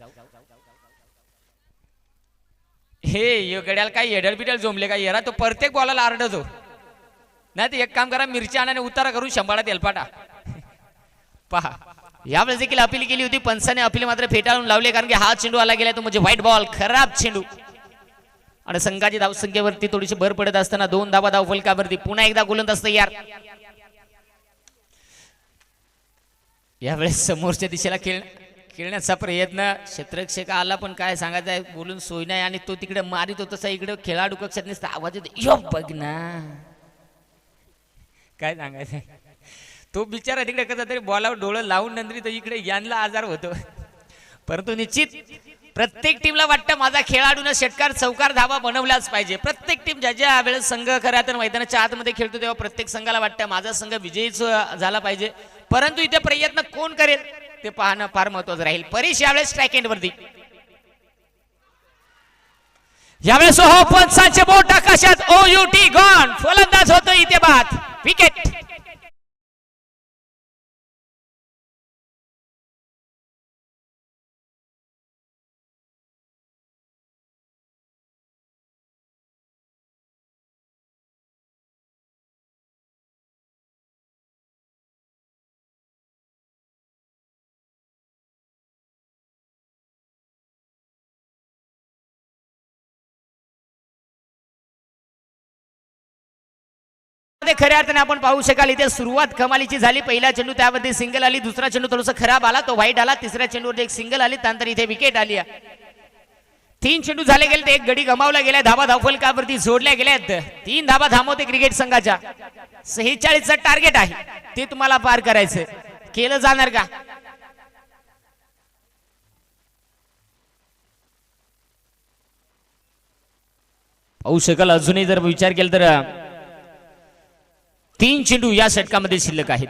हे यो गड्याला काय येडल बिडल जमले का येरा तो प्रत्येक बॉलाला आरडतो. नाही तर एक काम करा, मिरची आणि उतारा करून शंभाळा तेलपाटा. पहा यावेळेस देखील अपील केली होती, पंचाने अपील मात्र फेटाळून लावले, कारण की हा चेंडू आला गेला तो म्हणजे व्हाईट बॉल, खराब चेंडू. आणि संघाची धावसंख्येवरती थोडीशी भर पडत असताना 2 धावा धाव फलकावरती पुन्हा एकदा गोलंदाज तयार. यावेळेस समोरच्या दिशेला खेळण्याचा प्रयत्न, क्षेत्ररक्षक आला पण काय सांगायचं आहे, बोलून सोय नाही. आणि तो तिकडे मारित होता, तसा इकडे खेळाडू कक्षात नुसता आवाज येतो, यो बघ ना, काय सांगायचं. तो बिचारा तिकडे कसा तरी बॉलावर डोळं लावून नंतर तो इकडे यांना आजार होतो. परंतु निश्चित प्रत्येक टीमला वाटतं माझा खेळाडूनं षटकार चौकार धावा बनवलाच पाहिजे. प्रत्येक टीम ज्या ज्या वेळेस संघ खऱ्या तर मैदानाच्या आतमध्ये खेळतो तेव्हा प्रत्येक संघाला वाटतं माझा संघ विजयीच झाला पाहिजे. परंतु इथे प्रयत्न कोण करेल ते पाहणं फार महत्वाचं राहील. परीश यावेळेस स्ट्राईक एंड वरती, यावेळेस हो पंचांचे बोट आकाशात, OUT गॉन, फलंदाज होतो इथे बाद, विकेट. खऱ्या अर्थाने आपण पाहू शकाल इथे सुरुवात कमालीची झाली. पहिला चेंडू त्यावरती सिंगल आली, दुसरा चेंडू थोडासा खराब आला, तो व्हाईट आला, तिसऱ्या चेंडूवर एक सिंगल आली, त्यानंतर इथे विकेट आली. 3 चेंडू झाले गेले, ते 1 गडी गमावला गेला, धावा धावफलकावरती जोडल्या गेल्यात. 3 धावा थांबवते क्रिकेट संघाच्या. 46चं टार्गेट आहे, ते तुम्हाला पार करायचं, केलं जाणार का? पाहू शकाल अजूनही जर विचार केला तर 3 चेंडू या षटकामध्ये शिल्लक आहेत.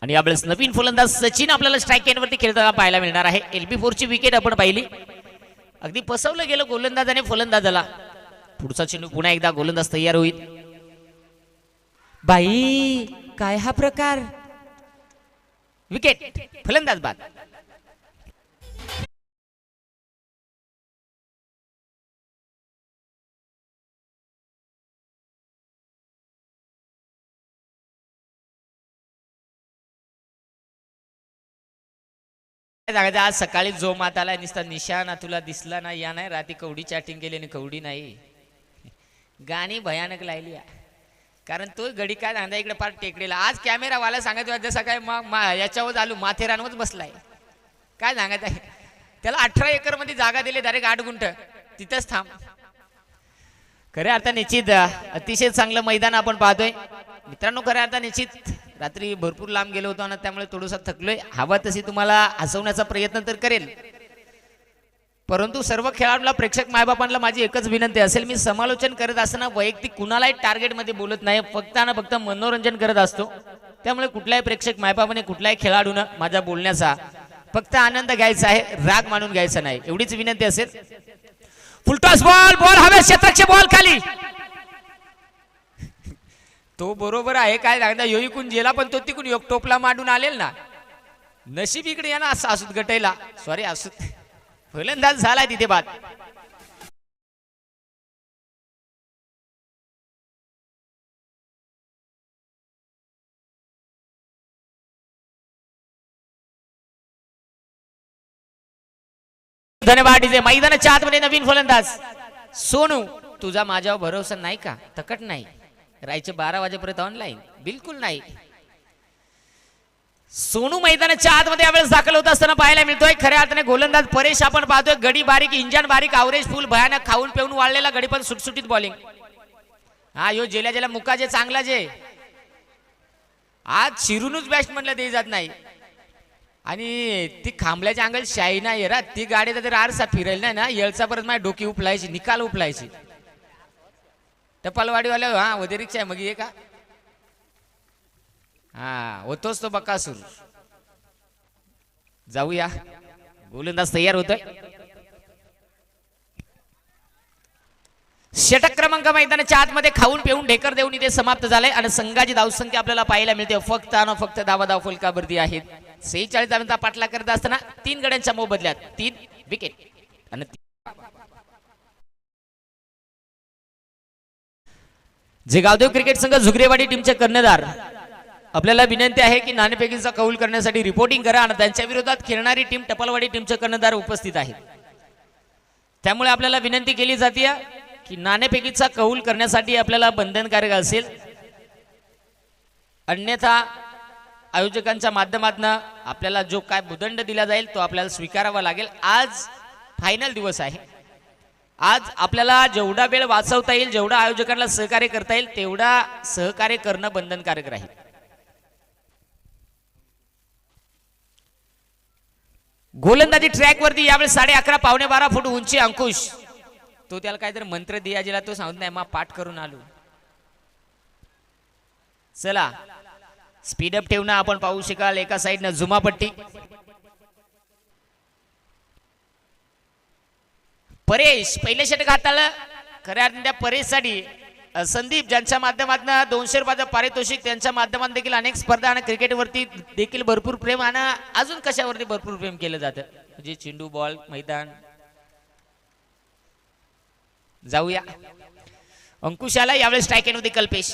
आणि यावेळेस नवीन फलंदाज सचिन आपल्याला स्ट्राईक एंड वरती खेळताना पाहायला मिळणार आहे. LB4 ची विकेट आपण पाहिली, अगदी फसवलं गेलं गोलंदाजाने फलंदाजाला. पुढचा चेंडू पुन्हा एकदा गोलंदाज तयार होईल. बाई काय हा प्रकार, विकेट, फलंदाज बाद. आज सकाळी जो माताला नुसता निशाणा तुला दिसला ना, या नाही रात्री कवडी चॅटिंग केली आणि कवडी नाही, गाणी भयानक लायली. कारण तो गडी काय सांगता इकडे फार टेकडीला. आज कॅमेरावाला सांगत जसं काय याच्यावर आलो माथेरानवर बसलाय, काय सांगत आहे. त्याला 18 एकर मध्ये जागा दिली, डायरेक्ट 8 गुंठ, तिथंच थांब. खऱ्या अर्था निश्चित अतिशय चांगलं मैदान आपण पाहतोय मित्रांनो. खऱ्या अर्था निश्चित रात्री भरपूर लांब गेलो होतो आणि त्यामुळे थोडंसं थकलोय. हवा तशी तुम्हाला हसवण्याचा प्रयत्न तर करेल, परंतु सर्व खेळाडूंना, प्रेक्षक मायबापांना माझी एकच विनंती असेल, मी समालोचन करत असताना वैयक्तिक कुणालाही टार्गेट मध्ये बोलत नाही, फक्त आणि फक्त मनोरंजन करत असतो. त्यामुळे कुठल्याही प्रेक्षक मायबापाने, कुठल्याही खेळाडूनं माझ्या बोलण्याचा फक्त आनंद घ्यायचा आहे, राग मानून घ्यायचा नाही, एवढीच विनंती असेल. फुलटॉस बॉल, बॉल हवे क्षेत्राचे, बॉल खाली. तो बरोबर आहे, काय सांगता यो इकून गेला पण तो तिकून योग टोपला मांडून आलेल ना, नशीब इकडे या ना असं असूत गटायला, सॉरी असूत फलंदाज झालाय तिथे बाद. धन्यवाद डीजे. मैदानाच्या आतमध्ये नवीन फलंदाज सोनू. तुझा माझ्यावर भरोसा नाही का? तकट नाही राहायचे 12 वाजेपर्यंत ऑनलाईन, बिलकुल नाही. सोनू मैदानाच्या आतमध्ये यावेळेस दाखल होत असताना पाहायला मिळतोय. खऱ्या अर्थाने गोलंदाज परेश आपण पाहतोय, गडी बारीक, इंजन बारीक, आवरेज फुल, भयानक खाऊन पिऊन वाळलेला गडी, पण सुटसुटीत बॉलिंग. हा यो जेल्या जेल्या मुका जे चांगला जे आज शिरूनच बॅट्समनला दे जात नाही. आणि ती खांबल्याच्या अंगात शाही नाही रा, ती गाडी तर आरसा फिरेल नाही ना, येळचा परत माझी डोकी उपलायची, निकाल उपलायची. टपालवाडीवाल्या हा वदे रिक्षा आहे मग ये का, हा होतोच तो बकासूर. जाऊया, गोलंदाज तयार होतोय. षटक क्रमांक मैदानाच्या आतमध्ये खाऊन पिऊन ढेकर देऊन इथे समाप्त झालंय आणि संघाची धावसंख्या आपल्याला पाहायला मिळते फक्त आणि फक्त धाव फलकावरती आहेत. 46 धावांचा पाठला करत असताना 3 गड्यांच्या मोबदल्यात 3 विकेट आणि जे गावदेव क्रिकेट संघ झुगरेवाडी टीमचे कर्णधार आपल्याला विनंती आहे की नाणेफेकीचा कौल करण्यासाठी रिपोर्टिंग करा आणि त्यांच्या विरोधात खेळणारी टीम टपालवाडी टीमचे कर्णधार उपस्थित आहेत. त्यामुळे आपल्याला विनंती केली जाते की नाणेफेकीचा कौल करण्यासाठी आपल्याला बंधनकारक असेल, अन्यथा आयोजकांच्या माध्यमातून आपल्याला जो काय भूदंड दिला जाईल तो आपल्याला स्वीकारावा लागेल. आज फायनल दिवस आहे. आज आपल्याला जेवढा वेळ वाचवता येईल, जेवढा आयोजकांना सहकार्य करता येईल तेवढा सहकार्य करणं बंधनकारक राहील. गोलंदाजी ट्रॅक वरती यावेळी 11.5 पावणे 12 फूट उंची अंकुश, तो त्याला काहीतरी मंत्र दिया जिला तो सांगत नाही, मग पाठ करून आलो. चला स्पीडअप ठेवणं आपण पाहू शकाल. एका साईडनं जुमापट्टी परेश पहिले षटक हाताळलं. खऱ्या अर्थाने त्या परेशसाठी संदीप ज्यांच्या माध्यमातून 200 रुपयाचं पारितोषिक, त्यांच्या माध्यमातून देखील अनेक स्पर्धा आणि क्रिकेटवरती देखील भरपूर प्रेम आणि अजून कशावरती भरपूर प्रेम केलं जातं म्हणजे चेंडू बॉल मैदान. जाऊया अंकुशाला. यावेळेस स्ट्राईक होती कल्पेश.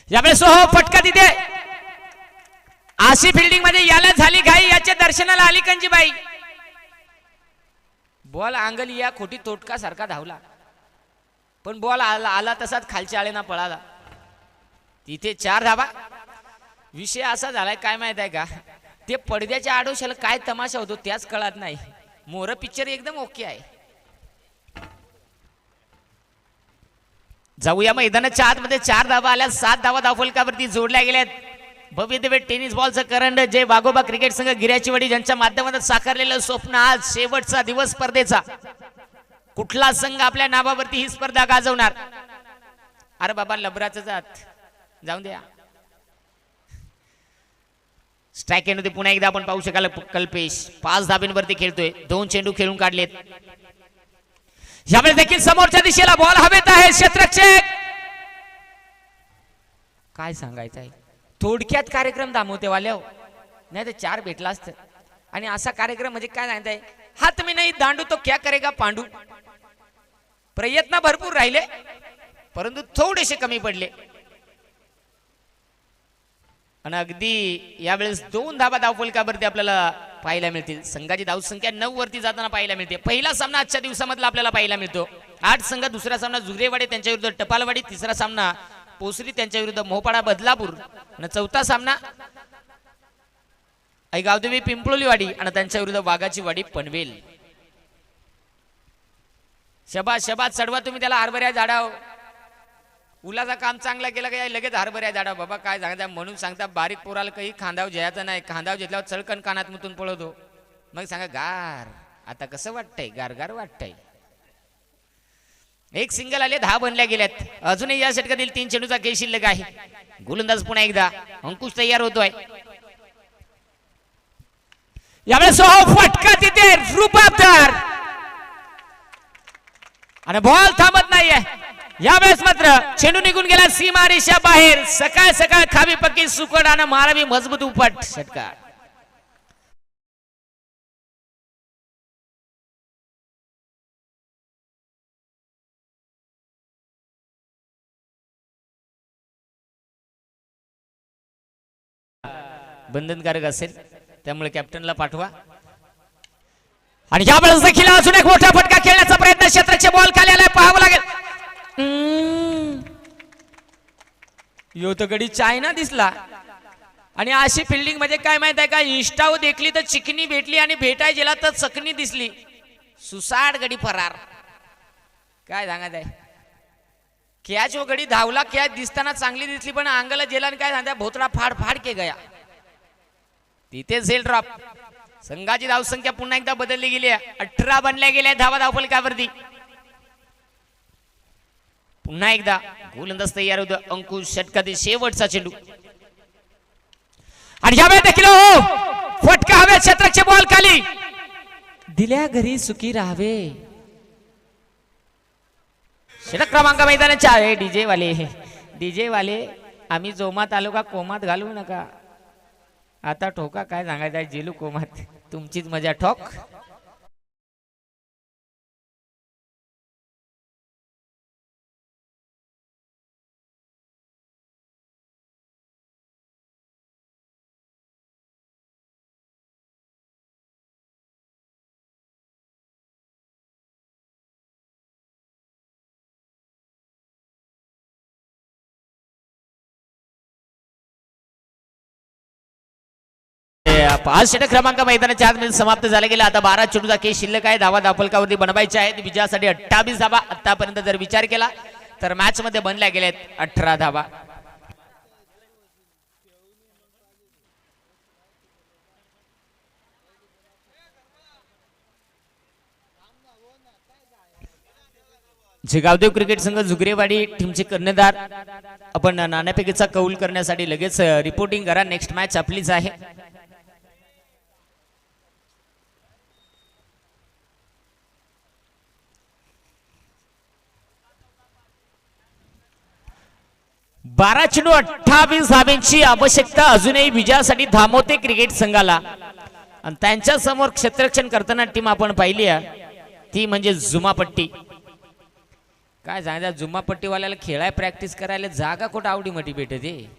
यावेळेस हो फटका तिथे अशी फिल्डिंग मध्ये याला झाली घाई, याच्या दर्शनाला आली कंजीबाई. बॉल अंगली या खोटी तोटका सारखा धावला, पण बॉल आला तसाच खालच्या आळेना पळाला. तिथे 4 धावा. विषय असा झालाय काय माहित आहे का, ते पडद्याच्या आडोशाला काय तमाशा होतो त्याच कळत नाही. मोर पिक्चर एकदम ओके आहे. जाऊया मैदानाच्या आतमध्ये. 4 धावा आल्या, 7 धावा धावफलकावरती जोडल्या गेल्यात. भव्य दिव्य टेनिस बॉलचं करंड जे वाघोबा क्रिकेट संघ गिर्याचीवाडी ज्यांच्या माध्यमातून साकारलेलं स्वप्न, आज शेवटचा दिवस स्पर्धेचा. कुठला संघ आपल्या नावावरती ही स्पर्धा गाजवणार? अरे बाबा लबराचं जात जाऊन द्या. स्ट्राईक एंडमध्ये पुन्हा एकदा आपण पाहू शकाल कल्पेश 5 धाब्यांवरती खेळतोय. 2 चेंडू खेळून काढलेत. यावेळेस देखील समोरच्या दिशेला बॉल हवेत आहे. क्षेत्ररक्षक काय सांगायचं आहे, थोडक्यात कार्यक्रम दामवते वाले हो, नाही तर 4 भेटला असत. आणि असा कार्यक्रम म्हणजे काय सांगताय, हात मी नाही दांडू तो क्या करेगा पांडू. प्रयत्न भरपूर राहिले परंतु थोडेसे कमी पडले. आणि अगदी यावेळेस 2 धावा धावफलकावरती आपल्याला पाहायला मिळतील. संघाची धावसंख्या 9 वरती जाताना पाहायला मिळते. पहिला सामना आजच्या दिवसामधला आपल्याला पाहायला मिळतो 8 संघ. दुसरा सामना जुगरेवाडी त्यांच्या विरुद्ध टपालवाडी. तिसरा सामना पोसरी त्यांच्या विरुद्ध मोहपाडा बदलापूर. आणि चौथा सामना गावदेवी पिंपळोलीवाडी आणि त्यांच्या विरुद्ध वाघाची वाडी पनवेल. शबाद शबाद चढवा तुम्ही त्याला. हरभऱ्या झाडाव उलाचा काम चांगला केलं काय लगेच हरभऱ्या झाडाव. बाबा काय सांगता, म्हणून सांगता बारीक पोराला काही खांदाव घ्यायचं नाही. खांदाव घेतल्यावर चळकन कानात मुतून पळवतो. मग सांगा गार आता कसं वाटतंय, गार गार वाटतंय. एक सिंगल आले, 10 बनल्या गेल्यात. अजूनही या षटकातील 3 चेंडूचा खेळ शिल्लक आहे. गोलंदाज पुन्हा एकदा अंकुश तयार होतोय. यावेळेस फटका तिथे रुबाबदार आणि बॉल थांबत नाहीये. यावेळेस मात्र चेंडू निघून गेला सीमा रेषा बाहेर. सकाळ सकाळ खावी पक्की सुकड आणि मारावी मजबूत उपट. षटकार बंधनकारक असेल त्यामुळे कॅप्टनला पाठवा. आणि यावेळेस देखील अजून एक मोठा फटका खेळण्याचा प्रयत्न. क्षेत्राचे बॉल खाली आलाय, पाहावं लागेल. यो तर गडी चायना दिसला. आणि अशी फिल्डिंग म्हणजे काय माहित आहे का, इंस्टावर देखली तर चिकनी भेटली आणि भेटाय गेला तर चकनी दिसली. सुसाड गडी फरार. काय सांगत आहे, कॅच वो गडी धावला. कॅच दिसताना चांगली दिसली पण अंगाला गेला आणि काय सांगता भोतडा फाड फाड के गया. तिथे झेल ड्रॉप. संघाची धावसंख्या पुन्हा एकदा बदलली गेली आहे. 18 बनल्या गेल्या धावा धावफलकावरती. पुन्हा एकदा गोलंदाज तयार होतो अंकुश. षटकातील शेवटचा चेंडू आणि यावेळी देखील फटका हवे. क्षेत्राचे बॉल खाली. दिल्या घरी सुखी राहावे. षटक क्रमांक मैदानाच्या आहे. डीजे वाले आम्ही जोमात आलो का कोमात घालू नका. आता ठोका काय सांगायचं आहे जेलू कोमात तुमचीच मजा ठोक. पाच षटक क्रमांक मैदानाच्या आतमध्ये समाप्त झाला गेला. आता 12 चेंडूचा खेळ शिल्लक आहे. धावा दाफलकावरती बनवायच्या आहेत. विजयासाठी 28 धावा आतापर्यंत जर विचार केला तर मॅच मध्ये बनल्या गेल्यात 18 धावा. गावदेव क्रिकेट संघ जुगरेवाडी टीमचे कर्णधार आपण नाणेफेकीचा कौल करण्यासाठी लगेच रिपोर्टिंग करा. नेक्स्ट मॅच आपलीच आहे. बारा चेंडू 28 धावांची आवश्यकता अजूनही विजयासाठी धामवते क्रिकेट संघाला. आणि त्यांच्या समोर क्षेत्ररक्षण करताना टीम आपण पाहिली आहे ती म्हणजे जुमापट्टी. काय सांगायचं जुमापट्टीवाल्याला खेळाय प्रॅक्टिस करायला जागा कुठं आवडी मटी भेटते.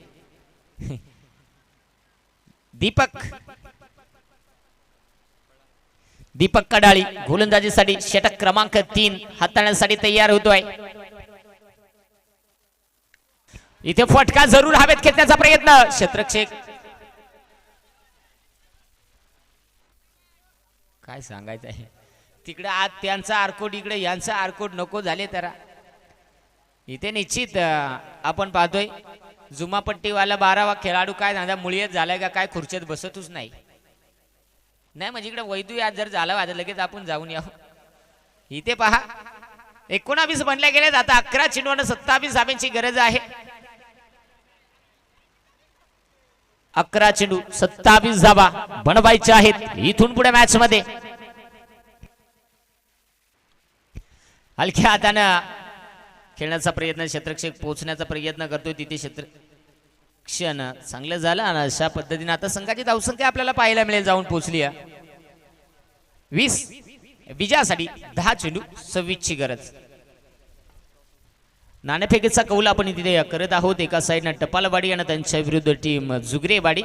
दीपक कडाळी गोलंदाजीसाठी षटक क्रमांक 3 हाताळण्यासाठी तयार होतोय. इथे फटका जरूर हवेत खेचण्याचा प्रयत्न. क्षेत्ररक्षक काय सांगायचं आहे तिकडे आज त्यांचा आरकोड इकडे यांचा आरकोड नको झाले. तर इथे निश्चित आपण पाहतोय जुमापट्टीवाला 12वा खेळाडू काय सांगा मुळीत झालाय का काय खुर्चीत बसतच नाही. नाही म्हणजे इकडे वैदू आज जर झाला आता लगेच आपण जाऊन यावं. इथे पहा 19 बनल्या गेलेत. आता 11 चेंडूवर 27 धावांची गरज आहे. 11 चेंडू 27 धावा बनवायच्या आहेत इथून पुढे मॅच मध्ये. हलक्या हातानं खेळण्याचा प्रयत्न क्षेत्ररक्षक पोहोचण्याचा प्रयत्न करतोय. तिथे क्षेत्ररक्षण चांगलं झालं आणि अशा पद्धतीने आता संघाची धावसंख्या आपल्याला पाहायला मिळेल जाऊन पोहोचली. 20 विजयासाठी 10 चेंडू 26 ची गरज. नाणेफेकीचा कौल आपण तिथे करत आहोत. एका साईडनं टपालवाडी आणि त्यांच्या विरुद्ध टीम जुगरेवाडी.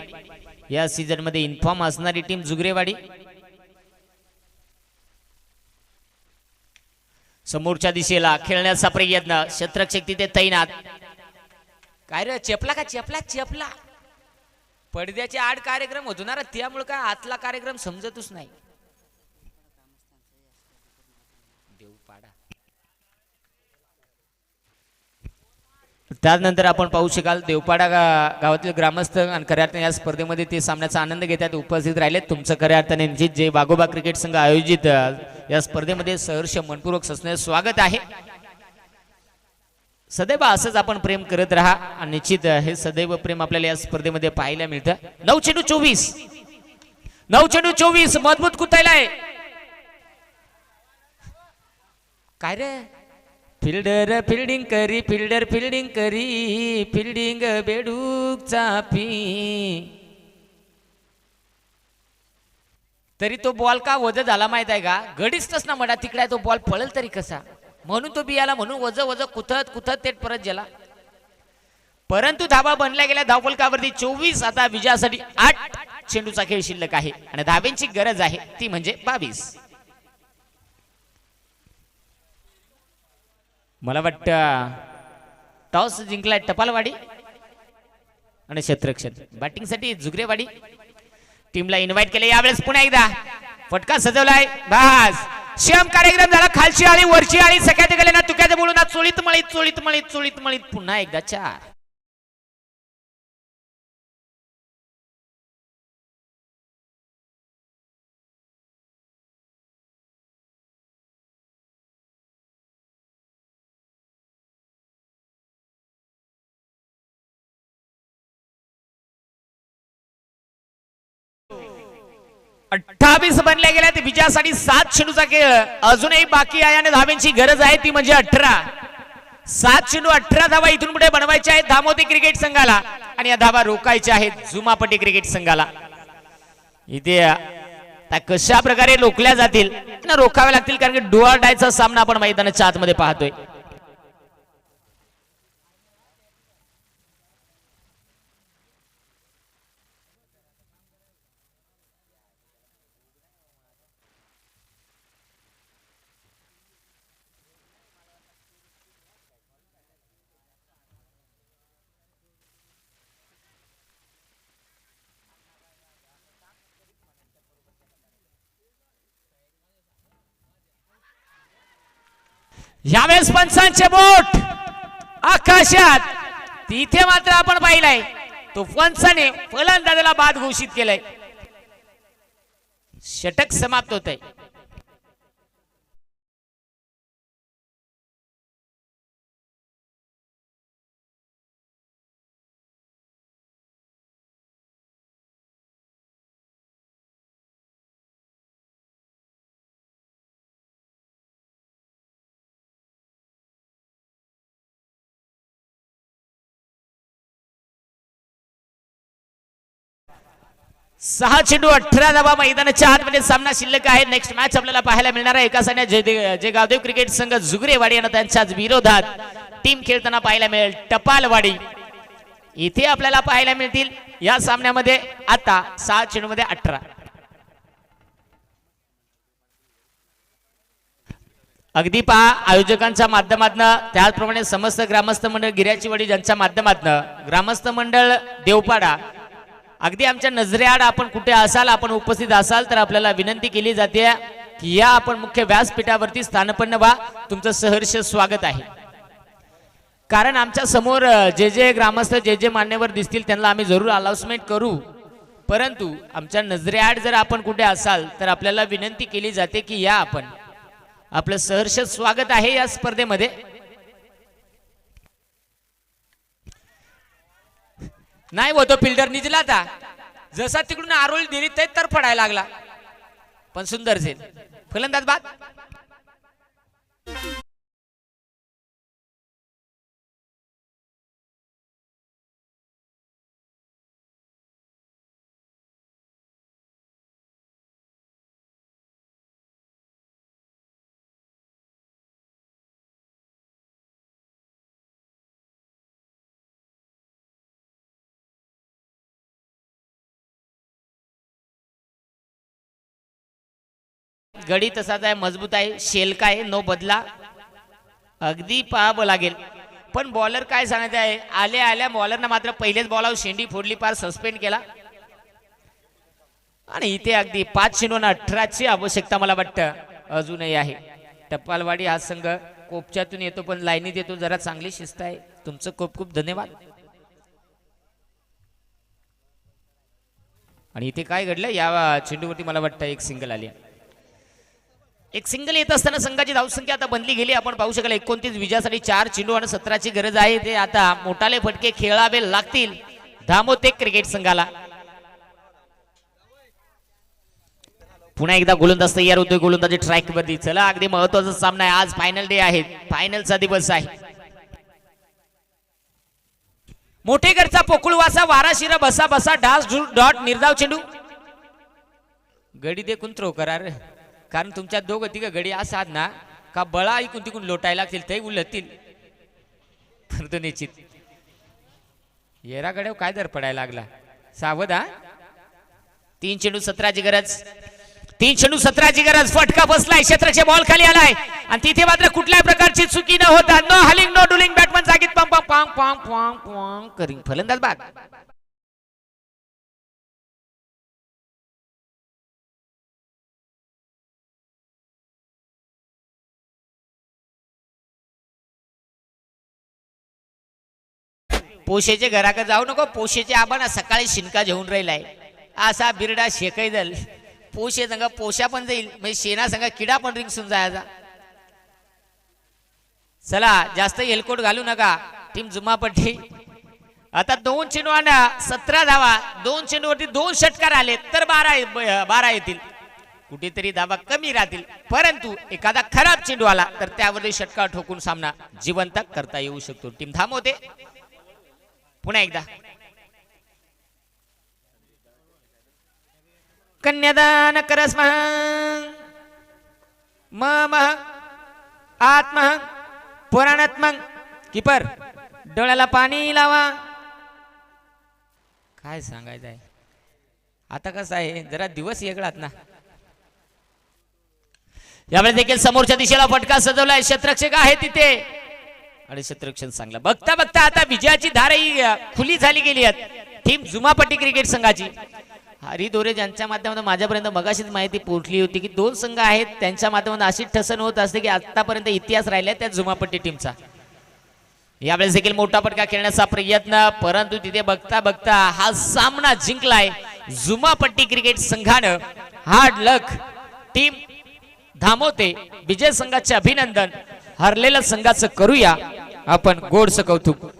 या सीझन मध्ये इन्फॉर्म असणारी टीम जुगरेवाडी. समोरच्या दिशेला खेळण्याचा प्रयत्न क्षेत्ररक्षक तिथे तैनात. काय रे चेपला का चेपला पडद्याच्या आड कार्यक्रम होतो ना त्यामुळे काय आतला कार्यक्रम समजतच नाही. त्यानंतर आपण पाहू शकाल देवपाडा गावातील ग्रामस्थ आणि खऱ्या अर्थाने या स्पर्धेमध्ये ते सामन्याचा आनंद घेतात उपस्थित राहिले. तुमचं खऱ्या अर्थाने जे वाघोबा क्रिकेट संघ आयोजित या स्पर्धेमध्ये सहर्ष मनपूर्वक सस्ने स्वागत आहे. सदैव असंच आपण प्रेम करत राहा आणि निश्चित हे सदैव प्रेम आपल्याला या स्पर्धेमध्ये पाहायला मिळतं. 9 चेंडू 24 मजबूत कुतायलाय. काय रे फिल्डर फिल्डिंग करी फिल्डिंग बेडूक चापी. तरी तो बॉल का वज झाला माहित आहे का गडीच तस ना मडा तिकडे तो बॉल पळेल तरी कसा म्हणून तो बियाला म्हणून वज कुथत ते परत गेला. परंतु धावा बनल्या गेल्या धावफलकावरती 24. आता विजयासाठी 8 चेंडूचा खेळ शिल्लक आहे आणि धाव्यांची गरज आहे ती म्हणजे 22. मला वाटतं टॉस जिंकलाय टपालवाडी आणि क्षेत्ररक्षण बॅटिंगसाठी जुगरेवाडी टीमला इन्व्हाइट केले. यावेळेस पुन्हा एकदा फटका सजवलाय. बस श्याम कार्यक्रम झाला. खालची आळी वरची आळी सगळ्यात गेले ना तुक्यात बोलून चोळीत मळीत पुन्हा एकदा 4. अठ्ठावीस बनल्या गेल्या विजयासाठी 7 चेंडूचा खेळ अजूनही बाकी आहे आणि धाब्यांची गरज आहे ती म्हणजे 18. 7 चेंडू 18 धावा इथून पुढे बनवायच्या आहेत धामोते क्रिकेट संघाला आणि या धावा रोखायच्या आहेत जुमापट्टी क्रिकेट संघाला. इथे त्या कशा प्रकारे रोखल्या जातील ना रोखाव्या लागतील कारण की डू ऑर डायचा सामना आपण मैदानाच्या आतमध्ये पाहतोय. यावेळेस पंचांचे बोट आकाशात तिथे मात्र आपण पाहिलाय तो पंचाने फलंदाजाला बाद घोषित केलाय. षटक समाप्त होत आहे. सहा चेंडू 18 धावा मैदानाच्या आतमध्ये सामना शिल्लक आहे. नेक्स्ट मॅच आपल्याला पाहायला मिळणार आहे एका सामन्यात जे गावदेव क्रिकेट संघ जुगरेवाडी आणि त्यांच्याच विरोधात टीम खेळताना पाहायला मिळेल टपालवाडी. इथे आपल्याला पाहायला मिळतील या सामन्यामध्ये आता 6 चेंडू मध्ये 18. अगदी पहा आयोजकांच्या माध्यमातून त्याचप्रमाणे समस्त ग्रामस्थ मंडळ गिर्याचीवाडी ज्यांच्या माध्यमातून ग्रामस्थ मंडळ देवपाडा अगदी आमच्या नजरेआड आपण कुठे असाल आपण उपस्थित असाल तर आपल्याला विनंती केली जाते की या आपण मुख्य व्यासपीठावरती स्थानपन्न व्हा. तुमचं सहर्ष स्वागत आहे. कारण आमच्या समोर जे ग्रामस्थ जे मान्यवर दिसतील त्यांना आम्ही जरूर अनाउन्समेंट करू परंतु आमच्या नजरेआड जर आपण कुठे असाल तर आपल्याला विनंती केली जाते की या आपण आपलं सहर्ष स्वागत आहे या स्पर्धेमध्ये. नाही होतो फिल्डर निजला आता जसा तिकडून आरोळी दिली ते तर पडायला लागला पण सुंदर झेल फलंदाज बाद. गडी तसाच आहे मजबूत आहे शेलका आहे नो बदला अगदी पाहावं लागेल. पण बॉलर काय सांगायचं आहे आल्या बॉलरनं मात्र पहिलेच बॉलावर शेंडी फोडली पार सस्पेंड केला आणि इथे अगदी 5 चेंडू 18 ची आवश्यकता मला वाटतं अजूनही आहे. टपालवाडी हा संघ कोपच्यातून येतो पण लाईनीत येतो जरा चांगली शिस्त आहे. तुमचं खूप खूप धन्यवाद. आणि इथे काय घडलं या चेंडूवरती मला वाटतं एक सिंगल आली. एक सिंगल येत असताना संघाची धावसंख्या आता बनली गेली. आपण पाहू शकाल 29 विजयासाठी 4 चेंडू आणि 17 ची गरज आहे. ते आता मोठाले फटके खेळावे लागतील धामोते क्रिकेट संघाला. पुन्हा एकदा गोलंदाज तयार होतोय गोलंदाजी ट्रॅक वरती. चला अगदी महत्वाचा सामना आहे. आज फायनल डे आहे फायनलचा दिवस आहे. मोठेकरचा पोकुळवासा वारा शिरा बसा बसा डास डॉट निर्धाव चेंडू गडी देखून थ्रो करार कारण तुमच्या दोघं तिघ गडी असात ना का बळा ऐकून तिकून लोटायला लागतील ते उलटतील परंतु निश्चित येरागड्याव काय दर पडायला लागला सावध हा. 3 चेंडू 17 ची गरज 3 चेंडू 17 ची गरज. फटका बसलाय क्षेत्राचे बॉल खाली आलाय आणि तिथे मात्र कुठल्याही प्रकारची चुकी न होता नो हलिंग नो डुलिंग बॅटमन जागीत पॉंग पॉंग पॉंग पॉंग पॉंग पॉंग करिंग फलंदाज बाद. पोशेचे घराकडे जाऊ नको पोशेचे आबा सकाळी शिनका घेऊन राहिलाय असा बिरडा शेकाई जाईल पोशे संघ पोशा पण जाईल म्हणजे शेणा संघ किडा पण रिंगसून जायचा. चला जास्त हेलकोट घालू नका टीम जुमापट्टी. आता 2 चेंडू आणि 17 धावा 2 चेंडूवरती 2 षटकार आले तर 12 येतील. कुठेतरी धावा कमी राहतील, परंतु एखादा खराब चेंडू आला तर त्यावर षटकार ठोकून सामना जिवंत करता येऊ शकतो. टीम थांबवते. पुन्हा एकदा कन्यादान करस्म मम आत्म पुराणात्मक. कीपर डोळ्याला पाणी लावा. काय सांगायचं आहे आता, कसं आहे जरा दिवस वेगळात ना. यावेळेस देखील समोरच्या दिशेला फटका सजवलाय. क्षेत्ररक्षक आहे तिथे आणि क्षेत्ररक्षण चांगला. बघता बघता आता विजयाची धारही खुली झाली गेली आहे टीम जुमापट्टी क्रिकेट संघाची. हरिदोरे ज्यांच्या माध्यमातून माझ्यापर्यंत मगाशीच माहिती पोहोचली होती की 2 संघ आहेत, त्यांच्या माध्यमातून अशी ठसन होत असते की आतापर्यंत इतिहास राहिला त्या जुमापट्टी टीमचा. यावेळेस देखील मोठा फटका खेळण्याचा प्रयत्न, परंतु तिथे बघता बघता हा सामना जिंकलाय जुमापट्टी क्रिकेट संघानं. हार्ड लक. टीम धामोते विजय संघाचे अभिनंदन. हरलेल्या संघाचं करूया आपण गोडसं कौतुक.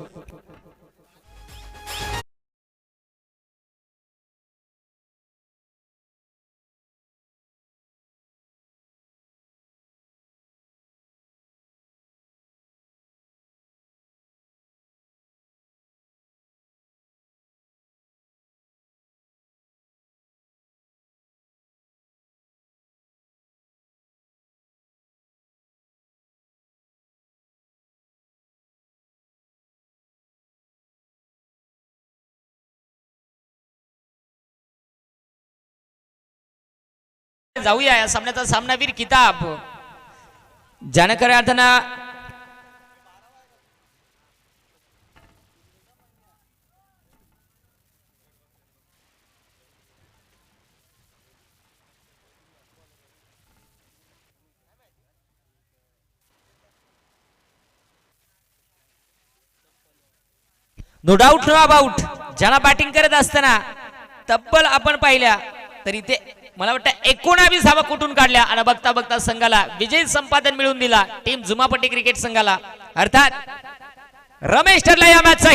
जाऊया या सामन्याचा सामनावीर किताब ज्याने खऱ्या अर्थानं नो डाऊट नो अबाउट ज्याला बॅटिंग करत असताना तब्बल आपण पाहिल्या तर इथे मला वाटतं 19 धावा कुठून काढल्या आणि बघता बघता संघाला विजय संपादन मिळवून दिला टीम जुमापट्टी क्रिकेट संघाला. अर्थात रमेश ठरला या मॅचचा